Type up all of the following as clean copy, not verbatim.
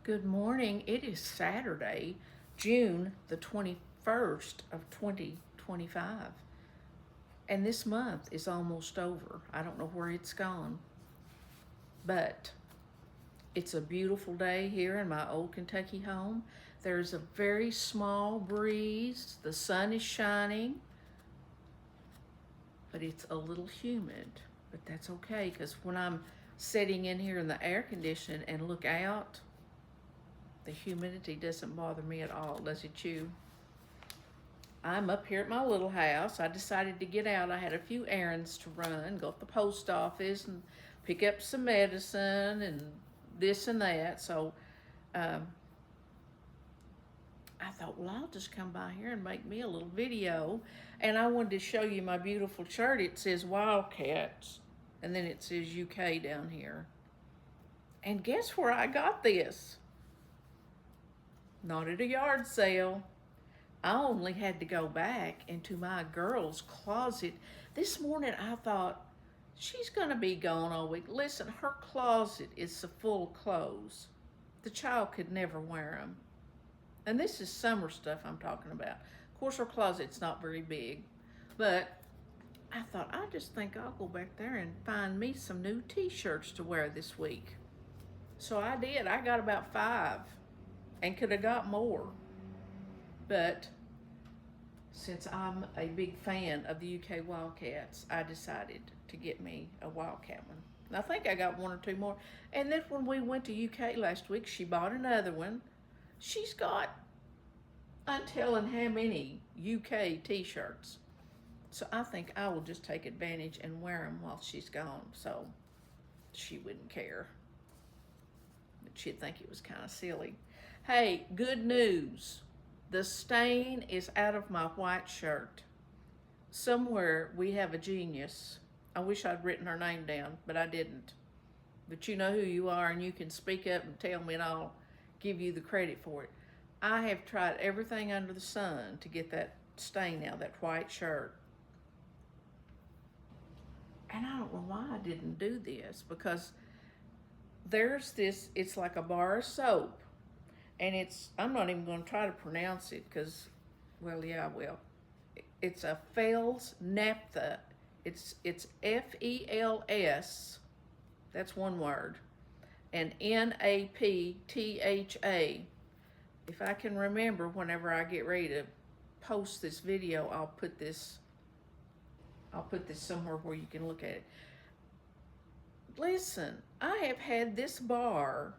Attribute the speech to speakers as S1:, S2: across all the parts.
S1: Good morning. It is Saturday, June the 21st of 2025. And this month is almost over. I don't know where it's gone, but it's a beautiful day here in my old Kentucky home. There's a very small breeze. The sun is shining, but it's a little humid. But that's okay because when I'm sitting in here in the air conditioning and look out, the humidity doesn't bother me at all, does it you? I'm up here at my little house. I decided to get out. I had a few errands to run, go to the post office and pick up some medicine and this and that. So um, I thought, well, I'll just come by here and make me a little video. And I wanted to show you my beautiful shirt. It says Wildcats, and then it says UK down here. And guess where I got this? Not at a yard sale. I only had to go back into my girl's closet. This morning I thought, she's going to be gone all week. Listen, her closet is so full of clothes. The child could never wear them. And this is summer stuff I'm talking about. Of course, her closet's not very big. But I thought, I just think I'll go back there and find me some new t-shirts to wear this week. So I did. I got about 5 and could have got more. But since I'm a big fan of the UK Wildcats, I decided to get me a Wildcat one. And I think I got 1 or 2 more. And then when we went to UK last week, she bought another one. She's got, I'm telling how many UK t-shirts. So I think I will just take advantage and wear them while she's gone. So she wouldn't care. But she'd think it was kind of silly. Hey, good news. The stain is out of my white shirt. Somewhere we have a genius. I wish I'd written her name down, but I didn't. But you know who you are, and you can speak up and tell me, and I'll give you the credit for it. I have tried everything under the sun to get that stain out, that white shirt. And I don't know why I didn't do this, because there's this, it's like a bar of soap. And it's, I'm not even going to try to pronounce it because, well, yeah, I will. It's a Fels Naptha. It's F-E-L-S, that's one word, and N-A-P-T-H-A. If I can remember whenever I get ready to post this video, I'll put this somewhere where you can look at it. Listen, I have had this bar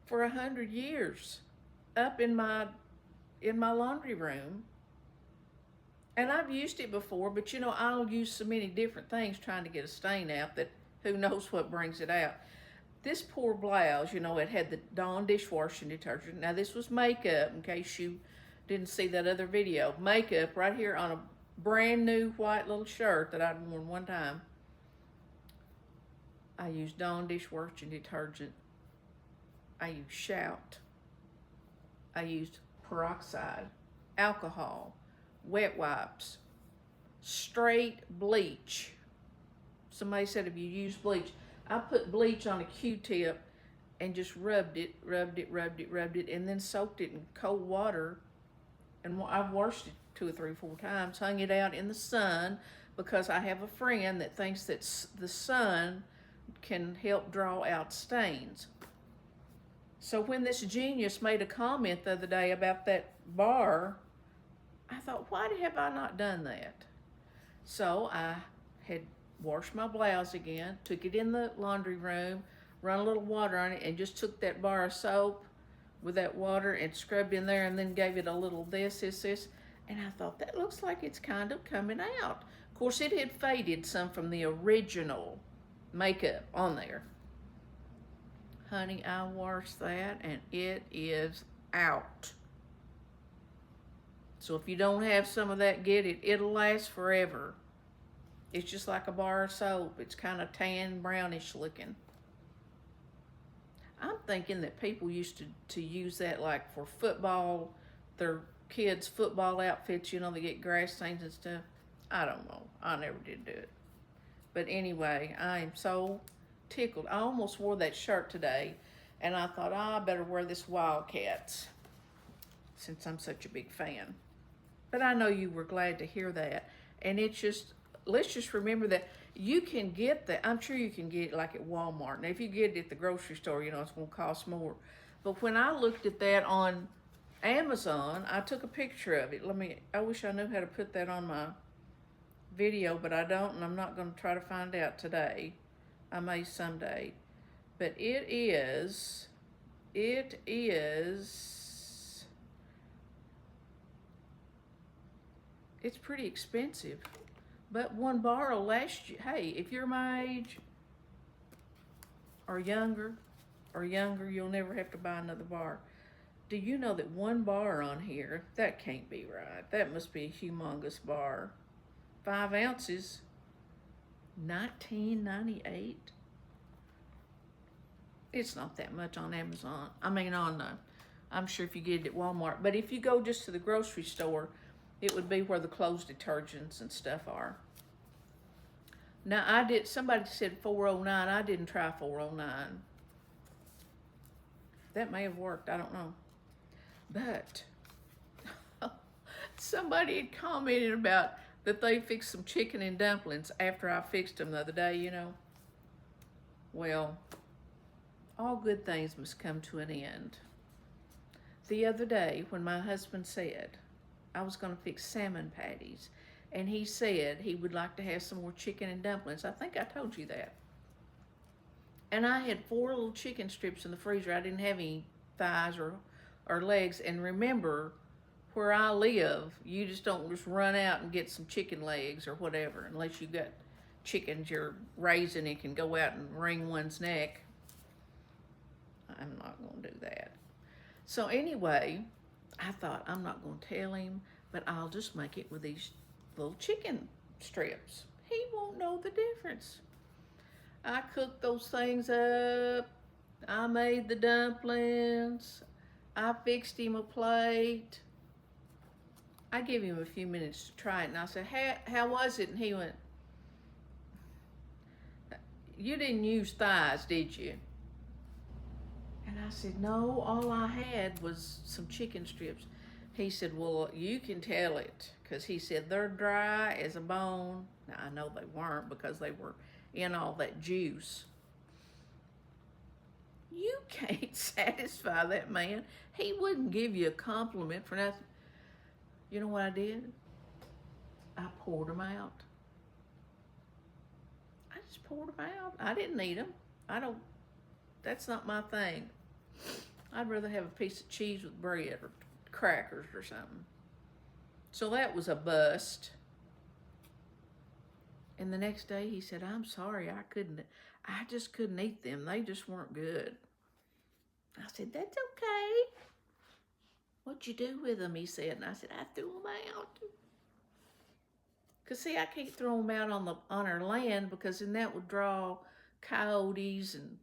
S1: for 100 years up in my laundry room, and I've used it before, but you know, I'll use so many different things trying to get a stain out that who knows what brings it out. This poor blouse, you know, it had the Dawn dishwashing detergent. Now this was makeup, in case you didn't see that other video. Makeup right here on a brand new white little shirt that I'd worn one time. I used Dawn dishwashing detergent. I used Shout. I used peroxide, alcohol, wet wipes, straight bleach. Somebody said if you use bleach, I put bleach on a Q-tip and just rubbed it, and then soaked it in cold water. And I've washed it 2 or 3 or 4 times, hung it out in the sun, because I have a friend that thinks that the sun can help draw out stains. So when this genius made a comment the other day about that bar, I thought, why have I not done that? So I had washed my blouse again, took it in the laundry room, run a little water on it, and just took that bar of soap with that water and scrubbed in there, and then gave it a little this. And I thought, that looks like it's kind of coming out. Of course, it had faded some from the original makeup on there. Honey, I washed that and it is out. So if you don't have some of that, get it. It'll last forever. It's just like a bar of soap. It's kind of tan, brownish looking. I'm thinking that people used to use that like for football, their kids' football outfits, you know, they get grass stains and stuff. I don't know. I never did do it. But anyway, I am so tickled. I almost wore that shirt today And I thought, oh, I better wear this Wildcats since I'm such a big fan. But I know you were glad to hear that. And it's just, let's just remember that you can get that. I'm sure you can get it like at Walmart. Now, if you get it at the grocery store, you know, it's going to cost more. But when I looked at that on Amazon, I took a picture of it. I wish I knew how to put that on my video, but I don't, and I'm not going to try to find out today. I may someday. But it's pretty expensive. But one bar will last you. Hey, if you're my age or younger, you'll never have to buy another bar. Do you know that one bar on here, that can't be right. That must be a humongous bar. 5 ounces, $19.98. It's not that much on Amazon. I mean, I'm sure if you get it at Walmart. But if you go just to the grocery store, it would be where the clothes detergents and stuff are. Now, somebody said 409. I didn't try 409. That may have worked. I don't know. But somebody had commented about that they fixed some chicken and dumplings after I fixed them the other day, you know. Well, all good things must come to an end. The other day, when my husband said I was going to fix salmon patties, and he said he would like to have some more chicken and dumplings. I think I told you that. And I had 4 little chicken strips in the freezer. I didn't have any thighs or legs. And remember, where I live, you just don't just run out and get some chicken legs or whatever, unless you've got chickens you're raising and can go out and wring one's neck. I'm not going to do that. So anyway, I thought, I'm not going to tell him, but I'll just make it with these little chicken strips. He won't know the difference. I cooked those things up. I made the dumplings. I fixed him a plate. I gave him a few minutes to try it, and I said, how was it? And he went, you didn't use thighs, did you? And I said, no, all I had was some chicken strips. He said, well, you can tell it, because he said they're dry as a bone. Now, I know they weren't because they were in all that juice. You can't satisfy that man. He wouldn't give you a compliment for nothing. You know what I did? I poured them out. I just poured them out. I didn't eat them. That's not my thing. I'd rather have a piece of cheese with bread or crackers or something. So that was a bust. And the next day he said, I'm sorry, I just couldn't eat them. They just weren't good. I said, that's okay. What'd you do with them? He said, and I said, I threw them out. Because see, I can't throw them out on our land, because then that would draw coyotes, and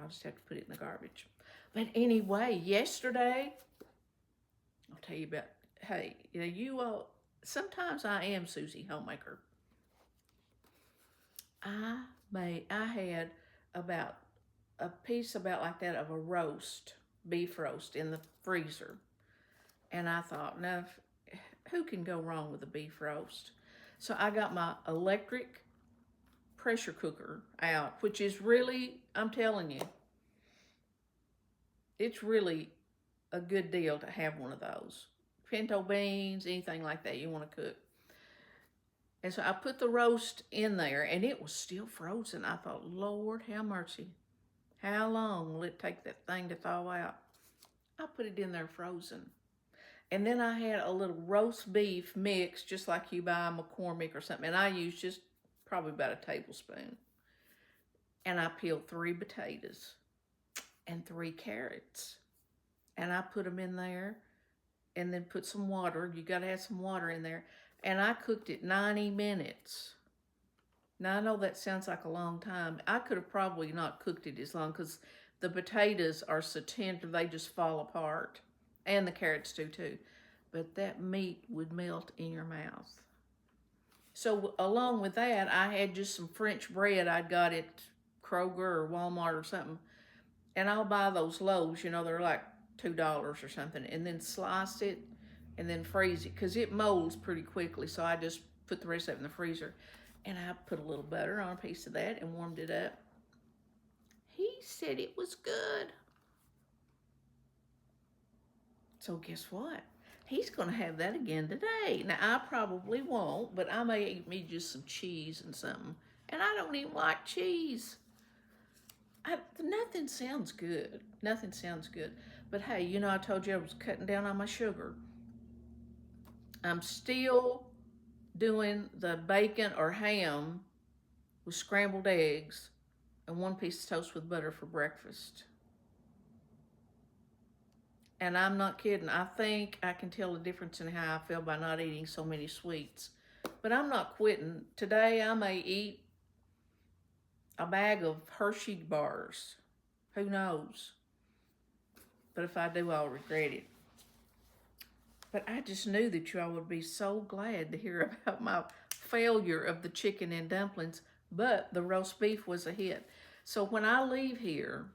S1: I'll just have to put it in the garbage. But anyway, yesterday, I'll tell you about, hey, you know, sometimes I am Susie Homemaker. I had about a piece about like that of a roast, beef roast in the freezer. And I thought, now, who can go wrong with a beef roast? So I got my electric pressure cooker out, which is really, I'm telling you, it's really a good deal to have one of those. Pinto beans, anything like that you want to cook. And so I put the roast in there, and it was still frozen. I thought, Lord, have mercy. How long will it take that thing to thaw out? I put it in there frozen. And then I had a little roast beef mix, just like you buy McCormick or something. And I used just probably about a tablespoon. And I peeled 3 potatoes and 3 carrots. And I put them in there, and then put some water. You got to have some water in there. And I cooked it 90 minutes. Now, I know that sounds like a long time. I could have probably not cooked it as long, because the potatoes are so tender, they just fall apart. And the carrots do too. But that meat would melt in your mouth. So along with that, I had just some French bread. I'd got it Kroger or Walmart or something, and I'll buy those loaves. They're like $2 or something, and then slice it and then freeze it because it molds pretty quickly. So I just put the rest of it in the freezer, and I put a little butter on a piece of that and warmed it up. He said it was good. So guess what? He's going to have that again today. Now, I probably won't, but I may eat me just some cheese and something. And I don't even like cheese. Nothing sounds good. Nothing sounds good. But hey, I told you I was cutting down on my sugar. I'm still doing the bacon or ham with scrambled eggs and one piece of toast with butter for breakfast. And I'm not kidding. I think I can tell the difference in how I feel by not eating so many sweets. But I'm not quitting. Today I may eat a bag of Hershey bars. Who knows? But if I do, I'll regret it. But I just knew that y'all would be so glad to hear about my failure of the chicken and dumplings. But the roast beef was a hit. So when I leave here,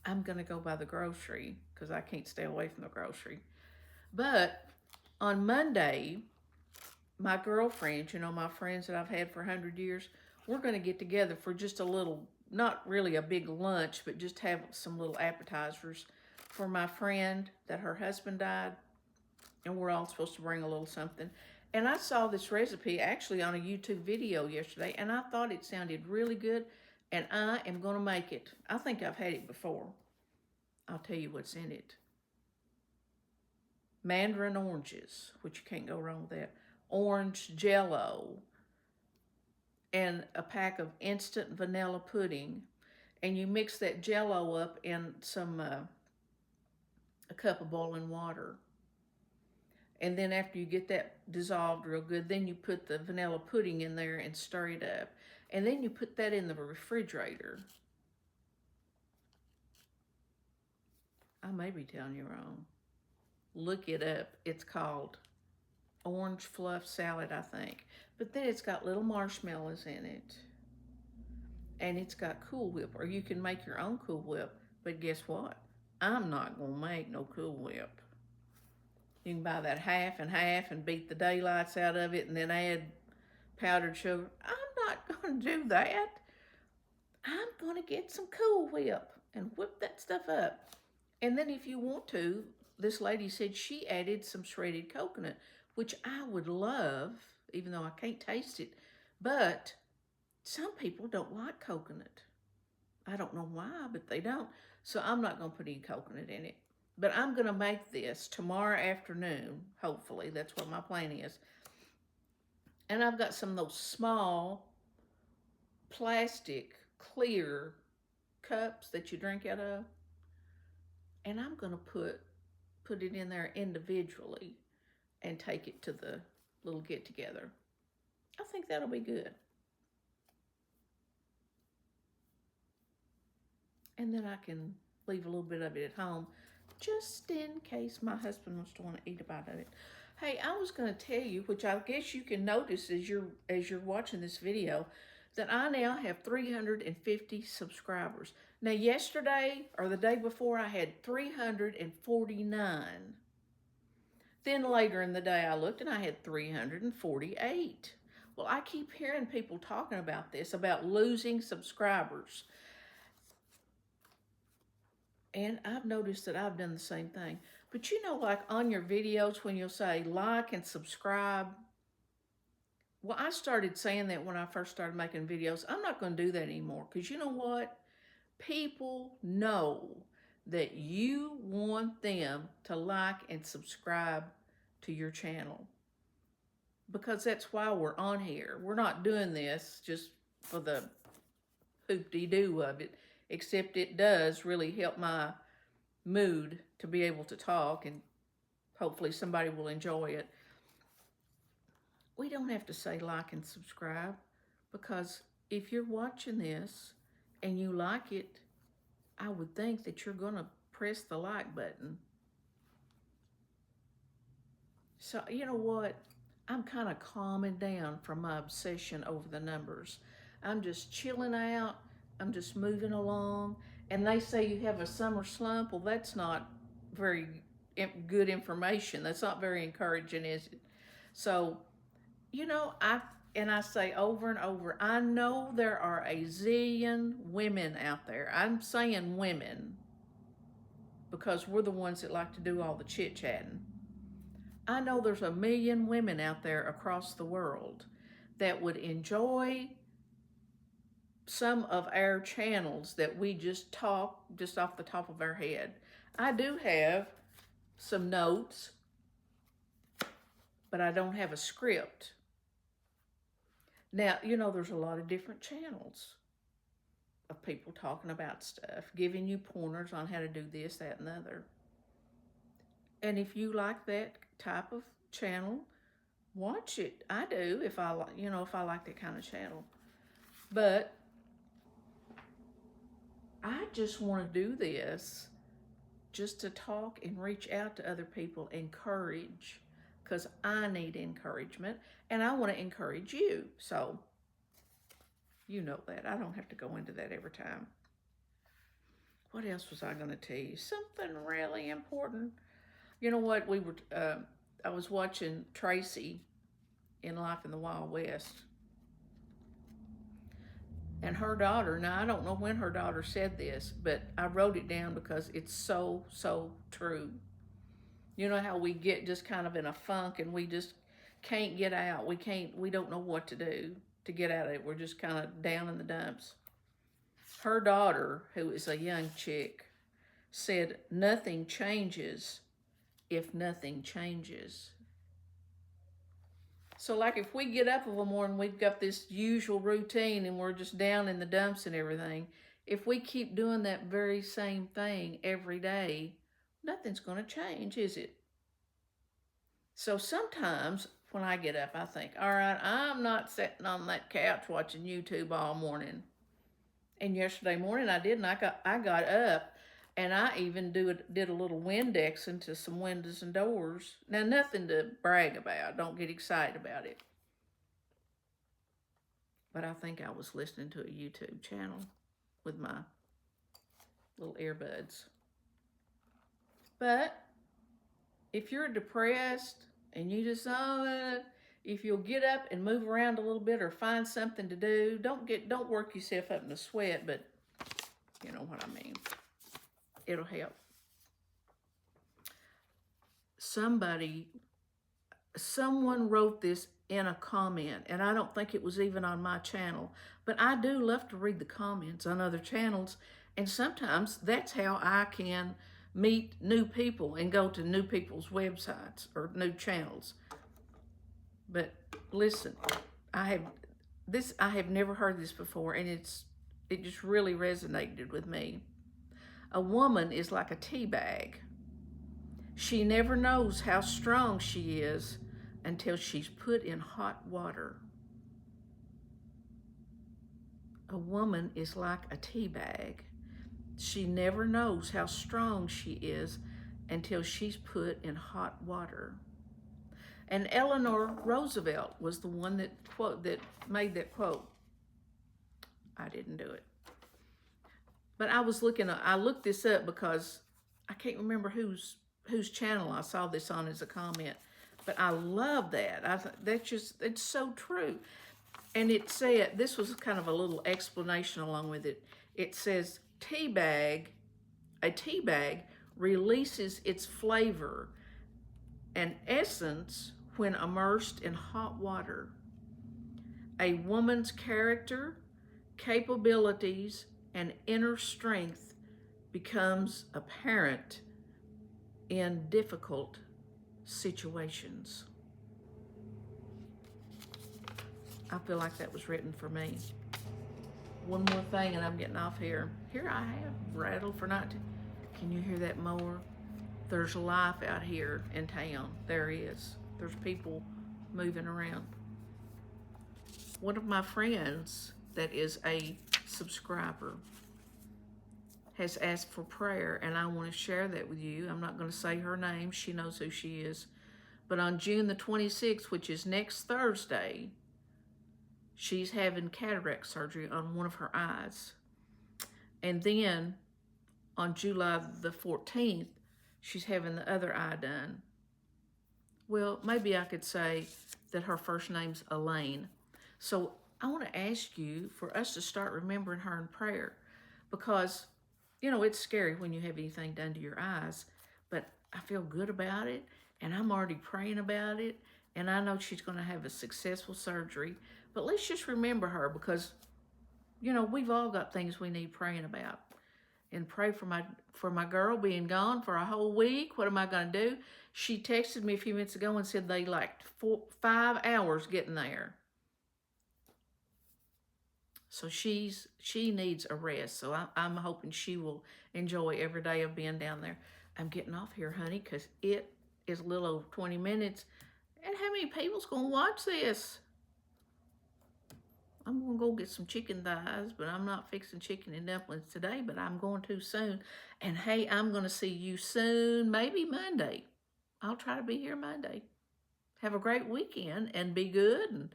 S1: I'm going to go by the grocery because I can't stay away from the grocery. But on Monday, my girlfriends, my friends that I've had for 100 years, we're going to get together for just a little, not really a big lunch, but just have some little appetizers for my friend that her husband died. And we're all supposed to bring a little something. And I saw this recipe actually on a YouTube video yesterday, and I thought it sounded really good. And I am going to make it. I think I've had it before. I'll tell you what's in it. Mandarin oranges, which you can't go wrong with that. Orange Jell-O. And a pack of instant vanilla pudding. And you mix that Jell-O up in a cup of boiling water. And then after you get that dissolved real good, then you put the vanilla pudding in there and stir it up. And then you put that in the refrigerator. I may be telling you wrong. Look it up. It's called orange fluff salad, I think. But then it's got little marshmallows in it. And it's got Cool Whip. Or you can make your own Cool Whip. But guess what? I'm not going to make no Cool Whip. You can buy that half and half and beat the daylights out of it and then add powdered sugar. I'm not going to do that. I'm going to get some Cool Whip and whip that stuff up. And then if you want to, this lady said she added some shredded coconut, which I would love, even though I can't taste it. But some people don't like coconut. I don't know why, but they don't. So I'm not going to put any coconut in it. But I'm going to make this tomorrow afternoon, hopefully. That's what my plan is. And I've got some of those small plastic clear cups that you drink out of. And I'm going to put it in there individually and take it to the little get-together. I think that'll be good. And then I can leave a little bit of it at home just in case my husband wants to want to eat a bite of it. Hey, I was going to tell you, which I guess you can notice as you're watching this video, that I now have 350 subscribers. Now, yesterday or the day before, I had 349. Then later in the day, I looked and I had 348. Well, I keep hearing people talking about this, about losing subscribers. And I've noticed that I've done the same thing. But like on your videos when you'll say like and subscribe. Well, I started saying that when I first started making videos. I'm not going to do that anymore because you know what? People know that you want them to like and subscribe to your channel. Because that's why we're on here. We're not doing this just for the hoop-de-doo of it. Except it does really help my mood to be able to talk, and hopefully somebody will enjoy it. We don't have to say like and subscribe, because if you're watching this and you like it, I would think that you're going to press the like button. So you know what? I'm kind of calming down from my obsession over the numbers. I'm just chilling out. I'm just moving along. And they say you have a summer slump. Well, that's not very good information. That's not very encouraging, is it? So, I say over and over, I know there are a zillion women out there. I'm saying women because we're the ones that like to do all the chit chatting. I know there's a million women out there across the world that would enjoy some of our channels that we just talk just off the top of our head. I do have some notes, but I don't have a script. Now, there's a lot of different channels of people talking about stuff, giving you pointers on how to do this, that, and the other. And if you like that type of channel, watch it. I do if I like that kind of channel. But I just want to do this just to talk and reach out to other people, encourage, because I need encouragement and I want to encourage you. So, you know that. I don't have to go into that every time. What else was I going to tell you? Something really important. You know what? I was watching Tracy in Life in the Wild West. And her daughter, now I don't know when her daughter said this, but I wrote it down because it's so, so true. You know how we get just kind of in a funk and we just can't get out. We don't know what to do to get out of it. We're just kind of down in the dumps. Her daughter, who is a young chick, said, nothing changes if nothing changes. So like if we get up of a morning, we've got this usual routine and we're just down in the dumps and everything. If we keep doing that very same thing every day, nothing's going to change, is it? So sometimes when I get up, I think, all right, I'm not sitting on that couch watching YouTube all morning. And yesterday morning I did, and I got up and I even did a little Windex into some windows and doors. Now, nothing to brag about. Don't get excited about it. But I think I was listening to a YouTube channel with my little earbuds. But if you're depressed and you just, if you'll get up and move around a little bit or find something to do, don't work yourself up in a sweat, but you know what I mean. It'll help. Someone wrote this in a comment, and I don't think it was even on my channel, but I do love to read the comments on other channels, and sometimes that's how I can meet new people and go to new people's websites or new channels. But listen, I have never heard this before, and it just really resonated with me. A woman is like a tea bag. She never knows how strong she is until she's put in hot water. A woman is like a tea bag. She never knows how strong she is until she's put in hot water. And Eleanor Roosevelt was the one that made that quote. I didn't do it. But I looked this up because I can't remember whose channel I saw this on as a comment. But I love that. It's so true. And it said, this was kind of a little explanation along with it. It says, a tea bag releases its flavor and essence when immersed in hot water. A woman's character, capabilities, and inner strength becomes apparent in difficult situations. I feel like that was written for me. One more thing and I'm getting off here. Here I have rattled for 19. Can you hear that mower? There's life out here in town. There is. There's people moving around. One of my friends that is a subscriber has asked for prayer, and I want to share that with you. I'm not going to say her name. She knows who she is. But on June the 26th, which is next Thursday, she's having cataract surgery on one of her eyes. And then on July the 14th, she's having the other eye done. Well, maybe I could say that her first name's Elaine. So I want to ask you for us to start remembering her in prayer, because, it's scary when you have anything done to your eyes, but I feel good about it, and I'm already praying about it, and I know she's going to have a successful surgery. But let's just remember her, because, we've all got things we need praying about. And pray for my girl being gone for a whole week. What am I going to do? She texted me a few minutes ago and said they like 5 hours getting there. So she needs a rest. So I'm hoping she will enjoy every day of being down there. I'm getting off here, honey, because it is a little over 20 minutes. And how many people's going to watch this? I'm going to go get some chicken thighs, but I'm not fixing chicken and dumplings today, but I'm going to soon. And hey, I'm going to see you soon, maybe Monday. I'll try to be here Monday. Have a great weekend and be good and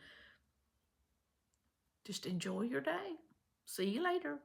S1: just enjoy your day. See you later.